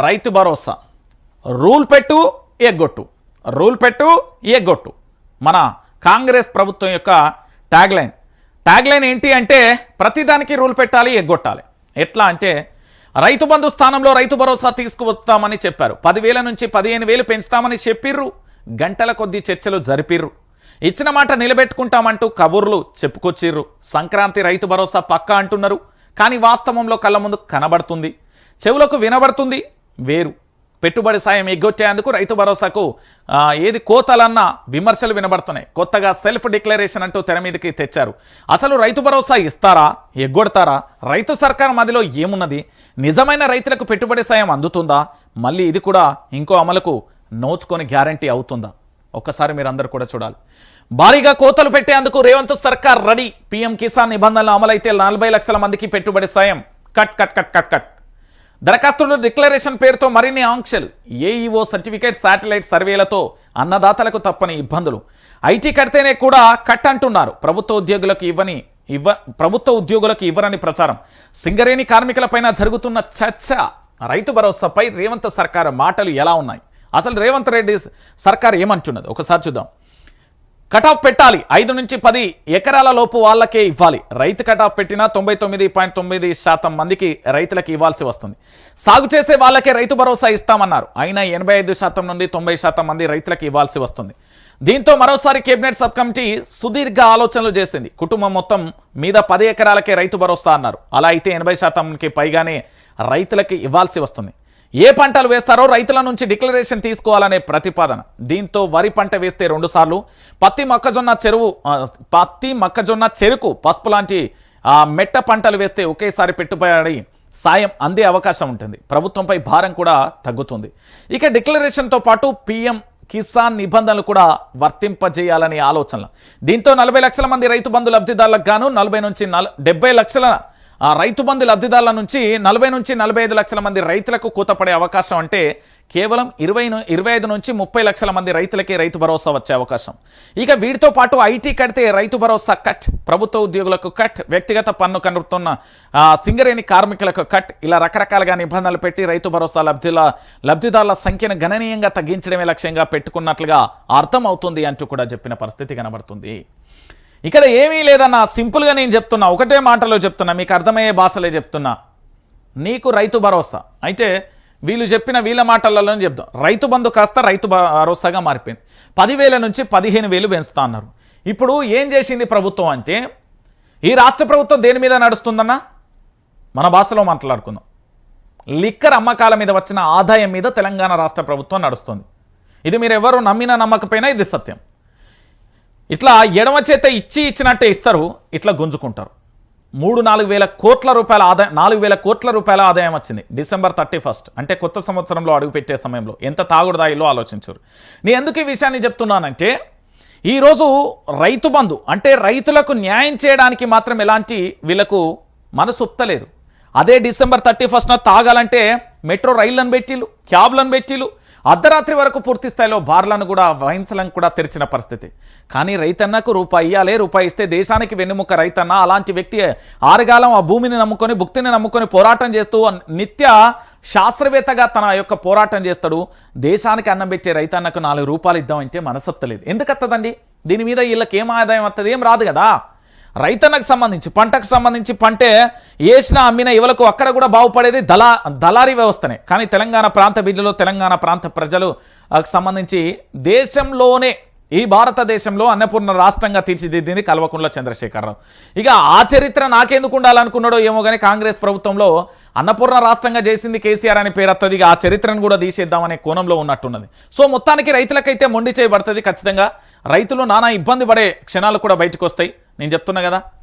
Rythu Bharosa rule పెట్టు ఎగ్గొట్టు, rule పెట్టు ఎగ్గొట్టు మన కాంగ్రెస్ ప్రభుత్వం యొక్క ట్యాగ్లైన్ ఏంటి అంటే ప్రతిదానికి రూల్ పెట్టాలి, ఎగ్గొట్టాలి. ఎట్లా అంటే రైతు బంధు స్థానంలో రైతు భరోసా తీసుకువస్తామని చెప్పారు. 10,000 నుంచి 15,000 పెంచుతామని చెప్పిర్రు. గంటల కొద్దీ చర్చలు జరిపిర్రు. ఇచ్చిన మాట నిలబెట్టుకుంటామంటూ కబుర్లు చెప్పుకొచ్చిర్రు. సంక్రాంతి రైతు భరోసా పక్కా అంటున్నారు. కానీ వాస్తవంలో కళ్ళ ముందు కనబడుతుంది, చెవులకు వినబడుతుంది వేరు. పెట్టుబడి సాయం ఎగ్గొట్టేందుకు రైతు భరోసాకు ఏది కోతలన్న విమర్శలు వినబడుతున్నాయి. కొత్తగా సెల్ఫ్ డిక్లరేషన్ అంటూ తెర మీదకి తెచ్చారు. అసలు రైతు భరోసా ఇస్తారా, ఎగ్గొడతారా? రైతు సర్కారు మధ్యలో ఏమున్నది? నిజమైన రైతులకు పెట్టుబడి సాయం అందుతుందా? మళ్ళీ ఇది కూడా ఇంకో అమలుకు నోచుకొని గ్యారంటీ అవుతుందా? ఒక్కసారి మీరు అందరూ కూడా చూడాలి. భారీగా కోతలు పెట్టేందుకు రేవంత్ సర్కార్ రెడీ. పీఎం కిసాన్ నిబంధనలు అమలైతే 40 లక్షల మందికి పెట్టుబడి సాయం cut cut cut cut cut. దరఖాస్తులు డిక్లరేషన్ పేరుతో మరిన్ని ఆంక్షలు. ఏఈఓ సర్టిఫికేట్, శాటిలైట్ సర్వేలతో అన్నదాతలకు తప్పని ఇబ్బందులు. ఐటీ కడితేనే కూడా కట్ అంటున్నారు. ప్రభుత్వ ఉద్యోగులకు ఇవ్వరని ప్రచారం. సింగరేణి కార్మికులపైన జరుగుతున్న చర్చ. రైతు భరోసాపై రేవంత్ సర్కార్ మాటలు ఎలా ఉన్నాయి? అసలు రేవంత్ రెడ్డి సర్కార్ ఏమంటున్నది ఒకసారి చూద్దాం. కటాఫ్ పెట్టాలి, 5 నుంచి 10 ఎకరాల లోపు వాళ్ళకే ఇవ్వాలి. రైతు కటాఫ్ పెట్టినా 99.9% మందికి రైతులకు ఇవ్వాల్సి వస్తుంది. సాగు చేసే వాళ్ళకే రైతు భరోసా ఇస్తామన్నారు. అయినా 85% నుండి 90% మంది రైతులకు ఇవ్వాల్సి వస్తుంది. దీంతో మరోసారి కేబినెట్ సబ్ కమిటీ సుదీర్ఘ ఆలోచనలు చేసింది. కుటుంబం మొత్తం మీద 10 ఎకరాలకే రైతు భరోసా అన్నారు. అలా అయితే 80%కి పైగానే రైతులకి ఇవ్వాల్సి వస్తుంది. ఏ పంటలు వేస్తారో రైతుల నుంచి డిక్లరేషన్ తీసుకోవాలనే ప్రతిపాదన. దీంతో వరి పంట వేస్తే 2 సార్లు, పత్తి మొక్కజొన్న చెరుకు, పసుపు లాంటి మెట్ట పంటలు వేస్తే ఒకేసారి పెట్టుబడి సాయం అందే అవకాశం ఉంటుంది. ప్రభుత్వంపై భారం కూడా తగ్గుతుంది. ఇక డిక్లరేషన్తో పాటు పీఎం కిసాన్ నిబంధనలు కూడా వర్తింపజేయాలనే ఆలోచనలు. దీంతో 40 లక్షల మంది రైతు బంధు లబ్ధిదారులకు గాను 40 నుంచి 70 లక్షల రైతు బంధు లబ్ధిదారుల నుంచి 40 నుంచి 45 లక్షల మంది రైతులకు కూతపడే అవకాశం. అంటే కేవలం 25 నుంచి 30 లక్షల మంది రైతులకే రైతు భరోసా వచ్చే అవకాశం. ఇక వీటితో పాటు ఐటీ కడితే రైతు భరోసా కట్, ప్రభుత్వ ఉద్యోగులకు కట్, వ్యక్తిగత పన్ను కనురుతున్న సింగరేణి కార్మికులకు కట్. ఇలా రకరకాలుగా నిబంధనలు పెట్టి రైతు భరోసా లబ్ధిదారుల సంఖ్యను గణనీయంగా తగ్గించడమే లక్ష్యంగా పెట్టుకున్నట్లుగా అర్థం అవుతుంది అంటూ కూడా చెప్పిన పరిస్థితి కనబడుతుంది. ఇక్కడ ఏమీ లేదన్నా, సింపుల్గా నేను చెప్తున్నా, ఒకటే మాటలో చెప్తున్నా, మీకు అర్థమయ్యే భాషలే చెప్తున్నా. నీకు రైతు భరోసా అయితే వీళ్ళు చెప్పిన వీళ్ళ మాటలలోనే చెప్తాం. రైతు బంధు కాస్త రైతు భరోసాగా మారిపోయింది. 10,000 నుంచి 15,000 పెంచుతా అన్నారు. ఇప్పుడు ఏం చేసింది ప్రభుత్వం అంటే, ఈ రాష్ట్ర ప్రభుత్వం దేని మీద నడుస్తుందన్నా మన భాషలో మాట్లాడుకుందాం. లిక్కర్ అమ్మకాల మీద వచ్చిన ఆదాయం మీద తెలంగాణ రాష్ట్ర ప్రభుత్వం నడుస్తుంది. ఇది మీరు ఎవరు నమ్మినా నమ్మకపోయినా ఇది సత్యం. ఇట్లా ఎడమ చేత ఇచ్చినట్టే ఇస్తారు, ఇట్లా గుంజుకుంటారు. 3-4 వేల కోట్ల రూపాయల ఆదాయం, 4,000 కోట్ల రూపాయల ఆదాయం వచ్చింది December 31 అంటే కొత్త సంవత్సరంలో అడుగుపెట్టే సమయంలో. ఎంత తాగుడుదాయిలో ఆలోచించారు. నేను ఎందుకు ఈ విషయాన్ని చెప్తున్నానంటే, ఈరోజు రైతు బంధు అంటే రైతులకు న్యాయం చేయడానికి మాత్రం ఎలాంటి వీళ్ళకు మనసు ఒప్పలేదు. అదే December 31 తాగాలంటే మెట్రో రైళ్లను పెట్టిలు, క్యాబ్లను పెట్టిలు, అర్ధరాత్రి వరకు పూర్తి స్థాయిలో బార్లను కూడా, వైన్స్లను కూడా తెరిచిన పరిస్థితి. కానీ రైతన్నకు రూపాయి ఇయ్యాలి, రూపాయి ఇస్తే దేశానికి వెన్నుముక్క రైతన్న. అలాంటి వ్యక్తి ఆరుగాలం ఆ భూమిని నమ్ముకొని, భుక్తిని నమ్ముకొని పోరాటం చేస్తూ నిత్య శాస్త్రవేత్తగా తన యొక్క పోరాటం చేస్తాడు. దేశానికి అన్నం పెట్టే రైతన్నకు 4 రూపాయలు ఇద్దామంటే మనసొత్తలేదు. ఎందుకు వస్తుందండి? దీని మీద వీళ్ళకి ఏం ఆదాయం వస్తుంది? ఏం రాదు కదా. రైతన్నకు సంబంధించి, పంటకు సంబంధించి పంటే వేసిన అమ్మిన ఇవలకు అక్కడ కూడా బాగుపడేది దళారీ వ్యవస్థనే. కానీ తెలంగాణ ప్రాంత బిడ్డలు, తెలంగాణ ప్రాంత ప్రజలు సంబంధించి దేశంలోనే, ఈ భారతదేశంలో అన్నపూర్ణ రాష్ట్రంగా తీర్చిదిద్దింది కల్వకుంట్ల చంద్రశేఖరరావు. ఇక ఆ చరిత్ర నాకెందుకు ఉండాలనుకున్నాడో ఏమో కానీ కాంగ్రెస్ ప్రభుత్వంలో అన్నపూర్ణ రాష్ట్రంగా చేసింది కేసీఆర్ అని పేరు వస్తుంది. ఇక ఆ చరిత్రను కూడా తీసేద్దామనే కోణంలో ఉన్నట్టున్నది. సో మొత్తానికి రైతులకైతే మొండి చేయబడుతుంది ఖచ్చితంగా. రైతులు నానా ఇబ్బంది పడే క్షణాలు కూడా బయటకు వస్తాయి. నేను చెప్తున్నా కదా.